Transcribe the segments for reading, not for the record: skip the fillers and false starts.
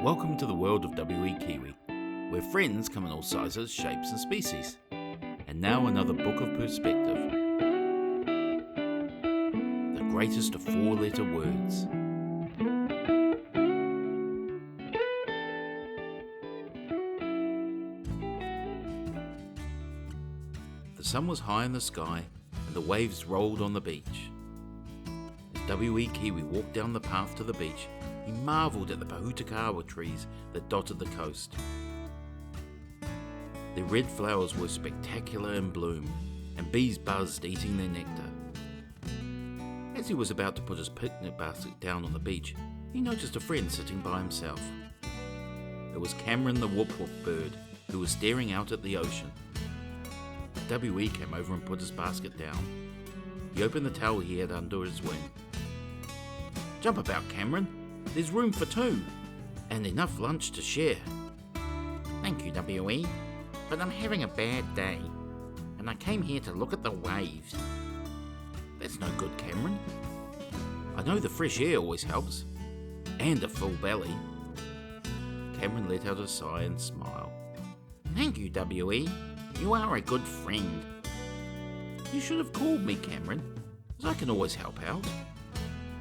Welcome to the world of W.E.Kiwi, where friends come in all sizes, shapes and species. And now another book of perspective. The greatest of four-letter words. The sun was high in the sky and the waves rolled on the beach. As W.E.Kiwi walked down the path to the beach, he marvelled at the pahutakawa trees that dotted the coast. Their red flowers were spectacular in bloom, and bees buzzed eating their nectar. As he was about to put his picnic basket down on the beach, he noticed a friend sitting by himself. It was Cameron the whoop-whoop bird, who was staring out at the ocean. W.E. came over and put his basket down. He opened the towel he had under his wing. "Jump about, Cameron. There's room for two, and enough lunch to share." "Thank you, W.E., but I'm having a bad day, and I came here to look at the waves." "That's no good, Cameron. I know the fresh air always helps, and a full belly." Cameron let out a sigh and smiled. "Thank you, W.E. You are a good friend." "You should have called me, Cameron, as I can always help out.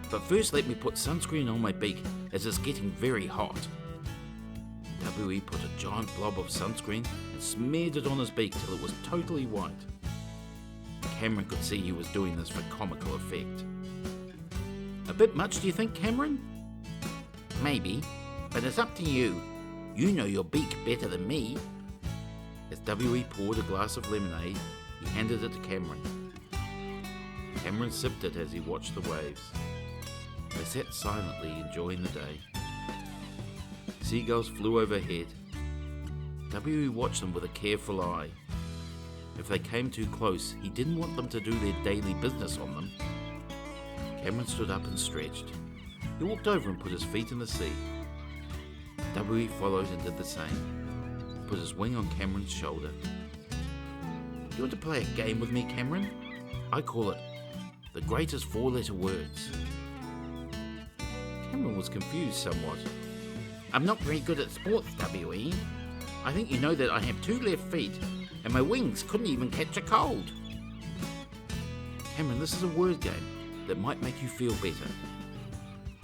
But first let me put sunscreen on my beak, as it's getting very hot." W.E. put a giant blob of sunscreen and smeared it on his beak till it was totally white. Cameron could see he was doing this for comical effect. "A bit much, do you think, Cameron?" "Maybe, but it's up to you. You know your beak better than me." As W.E. poured a glass of lemonade, he handed it to Cameron. Cameron sipped it as he watched the waves. They sat silently enjoying the day. Seagulls flew overhead. W.E. watched them with a careful eye. If they came too close, he didn't want them to do their daily business on them. Cameron stood up and stretched. He walked over and put his feet in the sea. W.E. followed and did the same. He put his wing on Cameron's shoulder. "Do you want to play a game with me, Cameron? I call it the greatest four-letter words." Cameron was confused somewhat. "I'm not very good at sports, W.E. I think you know that I have two left feet, and my wings couldn't even catch a cold." "Cameron, this is a word game that might make you feel better."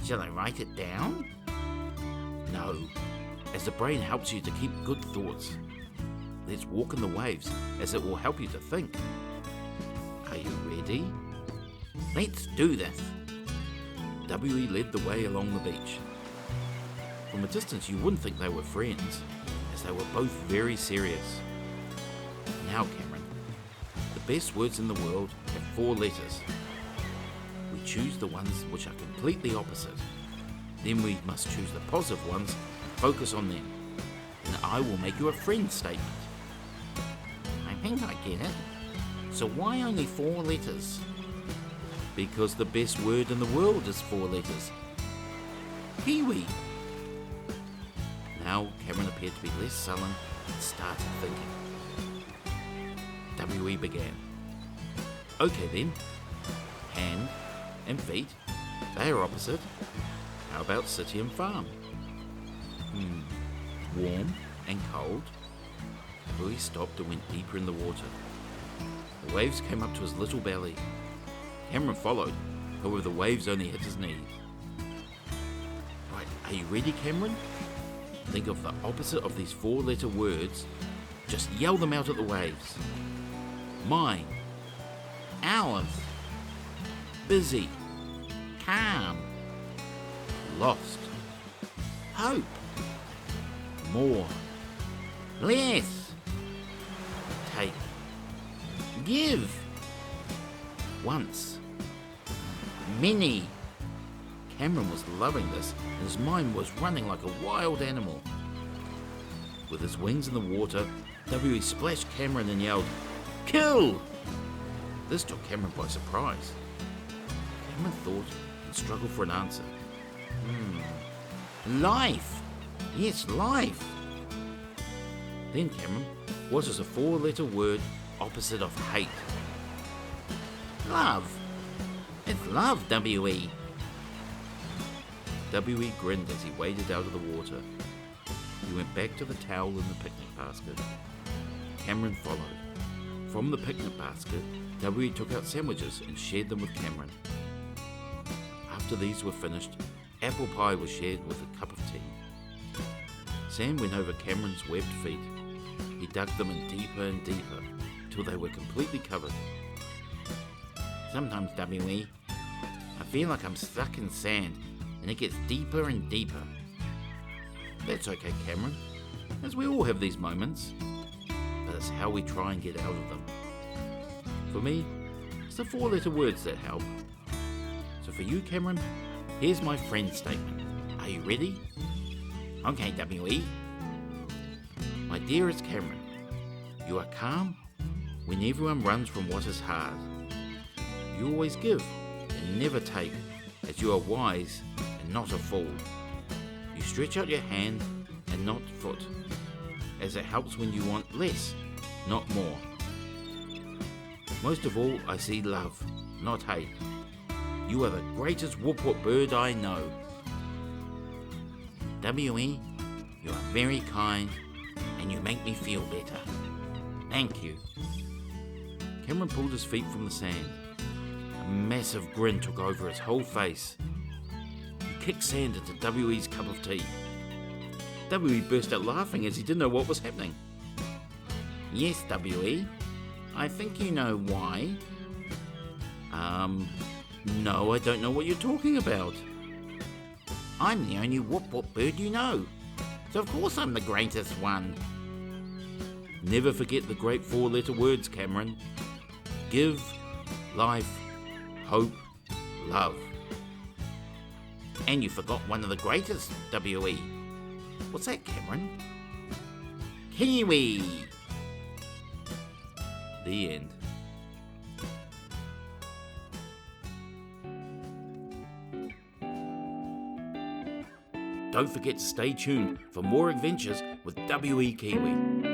"Shall I write it down?" "No, as the brain helps you to keep good thoughts. Let's walk in the waves, as it will help you to think. Are you ready?" "Let's do this." W.E. led the way along the beach. From a distance you wouldn't think they were friends, as they were both very serious. "Now, Cameron, the best words in the world have four letters. We choose the ones which are completely opposite. Then we must choose the positive ones and focus on them. And I will make you a friend statement." "I think I get it. So why only four letters?" "Because the best word in the world is four letters. Kiwi." Now Cameron appeared to be less sullen and started thinking. W.E. began. "Okay then, hand and feet, they are opposite. How about city and farm? Warm and cold." W.E. stopped and went deeper in the water. The waves came up to his little belly. Cameron followed, however the waves only hit his knees. "Right, are you ready, Cameron? Think of the opposite of these four-letter words. Just yell them out at the waves. Mine, Ours, busy, calm, lost, hope, more, less, take, give, once." many." Cameron was loving this, and his mind was running like a wild animal. With his wings in the water, W.E. splashed Cameron and yelled, "Kill!" This took Cameron by surprise. Cameron thought and struggled for an answer. Life. Yes, life. Then, Cameron, what is a four-letter word opposite of hate? Love. It's love, W.E. W.E. grinned as he waded out of the water. He went back to the towel in the picnic basket. Cameron followed. From the picnic basket, W.E. took out sandwiches and shared them with Cameron. After these were finished, apple pie was shared with a cup of tea. Sam went over Cameron's webbed feet. He dug them in deeper and deeper till they were completely covered. Sometimes, W.E., I feel like I'm stuck in sand, and it gets deeper and deeper. That's okay, Cameron, as we all have these moments, but it's how we try and get out of them. For me, it's the 4-letter words that help. So for you, Cameron, here's my friend statement. Are you ready? Okay, W.E. My dearest Cameron, you are calm when everyone runs from what is hard. You always give and never take, as you are wise and not a fool. You stretch out your hand and not foot, as it helps when you want less, not more. Most of all, I see love, not hate. You are the greatest whoop-whoop bird I know. W.E., you are very kind, and you make me feel better. Thank you. Cameron pulled his feet from the sand. A massive grin took over his whole face. He kicked sand into W.E.'s cup of tea. W.E. burst out laughing as he didn't know what was happening. Yes, W.E., I think you know why. No, I don't know what you're talking about. I'm the only whoop-whoop bird you know, so of course I'm the greatest one. Never forget the great 4-letter words, Cameron. Give, life, hope, love. And you forgot one of the greatest, W.E. What's that, Cameron? Kiwi! The end. Don't forget to stay tuned for more adventures with W.E.Kiwi.